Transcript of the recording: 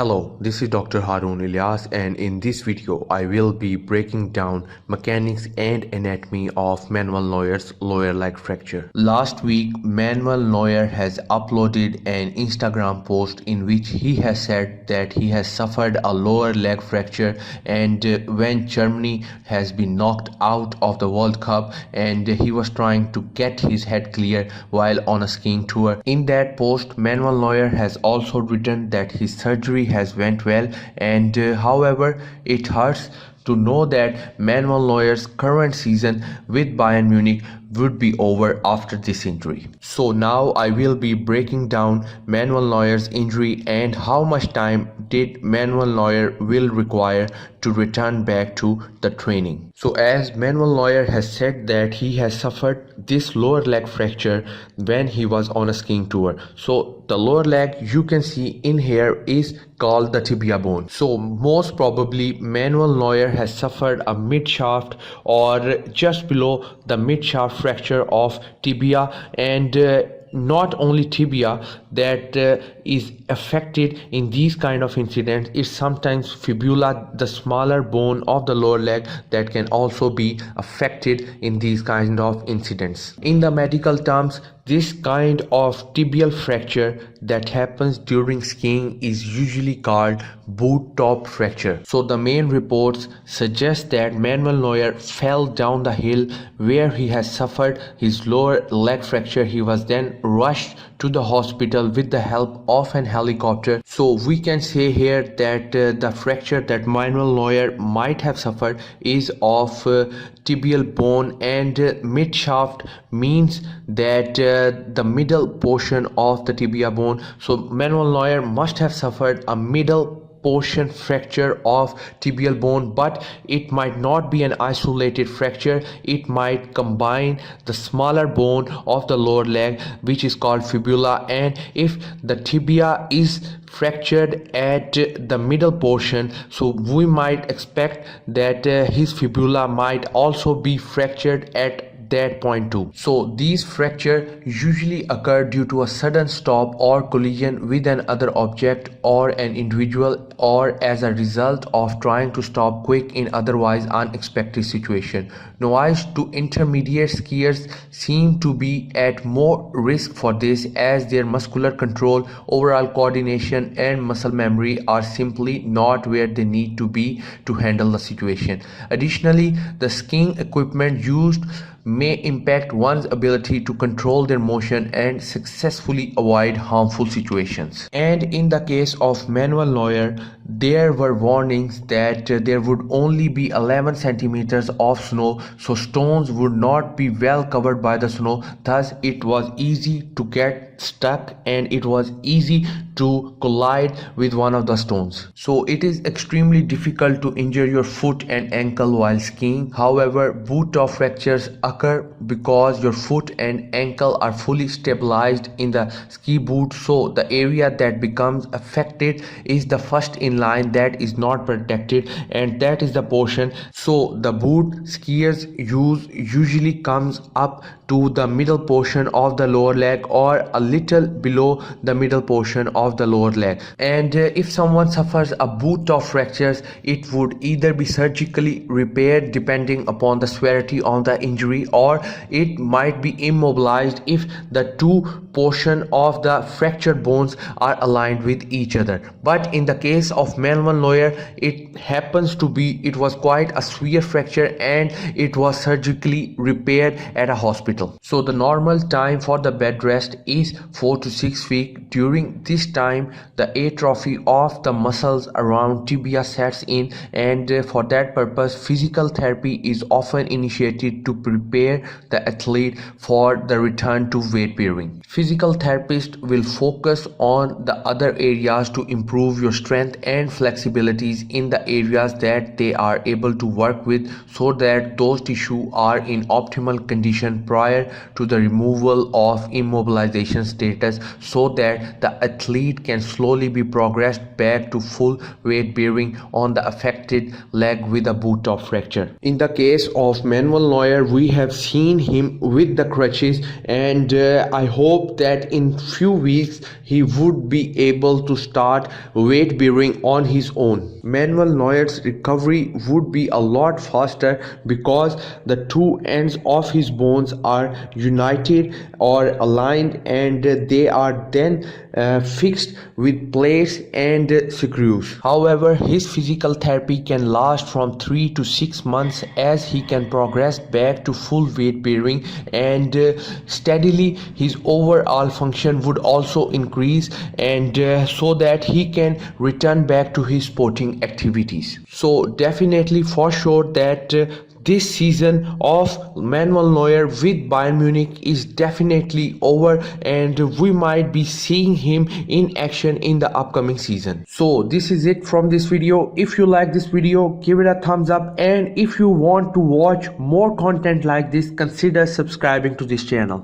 Hello, this is Dr. Harun Ilyas, and in this video I will be breaking down mechanics and anatomy of Manuel Neuer's lower leg fracture. Last week, Manuel Neuer has uploaded an Instagram post in which he has said that he has suffered a lower leg fracture and when Germany has been knocked out of the World Cup and he was trying to get his head clear while on a skiing tour. In that post, Manuel Neuer has also written that his surgery has went well and however it hurts to know that Manuel Neuer's current season with Bayern Munich would be over after this injury. So now I will be breaking down Manuel Neuer's injury and how much time did Manuel Neuer will require to return back to the training. So as Manuel Neuer has said that he has suffered this lower leg fracture when he was on a skiing tour. So the lower leg you can see in here is called the tibia bone. So most probably Manuel Neuer has suffered a mid-shaft or just below the mid-shaft fracture of tibia, and not only tibia that is affected in these kind of incidents, it's sometimes fibula, the smaller bone of the lower leg, that can also be affected in these kind of incidents. In the medical terms, this kind of tibial fracture that happens during skiing is usually called boot top fracture. So the main reports suggest that Manuel Neuer fell down the hill where he has suffered his lower leg fracture. He was then rushed to the hospital with the help of an helicopter. So we can say here that the fracture that Manuel Neuer might have suffered is of tibial bone, and mid shaft means that the middle portion of the tibia bone. So Manuel Neuer must have suffered a middle portion fracture of tibial bone, but it might not be an isolated fracture. It might combine the smaller bone of the lower leg, which is called fibula, and if the tibia is fractured at the middle portion, so we might expect that his fibula might also be fractured at that point too. So these fractures usually occur due to a sudden stop or collision with an other object or an individual, or as a result of trying to stop quick in otherwise unexpected situation. Novice to intermediate skiers seem to be at more risk for this, as their muscular control, overall coordination and muscle memory are simply not where they need to be to handle the situation. Additionally, the skiing equipment used may impact one's ability to control their motion and successfully avoid harmful situations. And in the case of Manuel Neuer, there were warnings that there would only be 11 centimeters of snow, so stones would not be well covered by the snow. Thus it was easy to get stuck and it was easy to collide with one of the stones. So it is extremely difficult to injure your foot and ankle while skiing. However, boot top fractures occur because your foot and ankle are fully stabilized in the ski boot, so the area that becomes affected is the first in line that is not protected, and that is the portion so the boot skiers use usually comes up to the middle portion of the lower leg or a little below the middle portion of the lower leg. And if someone suffers a boot top fractures, it would either be surgically repaired depending upon the severity of the injury, or it might be immobilized if the two portion of the fractured bones are aligned with each other. But in the case of Manuel Neuer, it happens to be it was quite a severe fracture and it was surgically repaired at a hospital. So the normal time for the bed rest is 4 to 6 weeks. During this time, the atrophy of the muscles around tibia sets in, and for that purpose physical therapy is often initiated to prepare the athlete for the return to weight bearing. Physical therapist will focus on the other areas to improve your strength and flexibilities in the areas that they are able to work with, so that those tissues are in optimal condition prior prior to the removal of immobilization status, so that the athlete can slowly be progressed back to full weight bearing on the affected leg with a boot of fracture. In the case of Manuel Neuer, we have seen him with the crutches, and I hope that in few weeks he would be able to start weight bearing on his own. Manuel Neuer's recovery would be a lot faster because the two ends of his bones are united or aligned, and they are then fixed with plates and screws. However, his physical therapy can last from 3 to 6 months as he can progress back to full weight bearing, and steadily his overall function would also increase, and so that he can return back to his sporting activities. So definitely for sure that this season of Manuel Neuer with Bayern Munich is definitely over, and we might be seeing him in action in the upcoming season. So this is it from this video. If you like this video, give it a thumbs up, and if you want to watch more content like this, consider subscribing to this channel.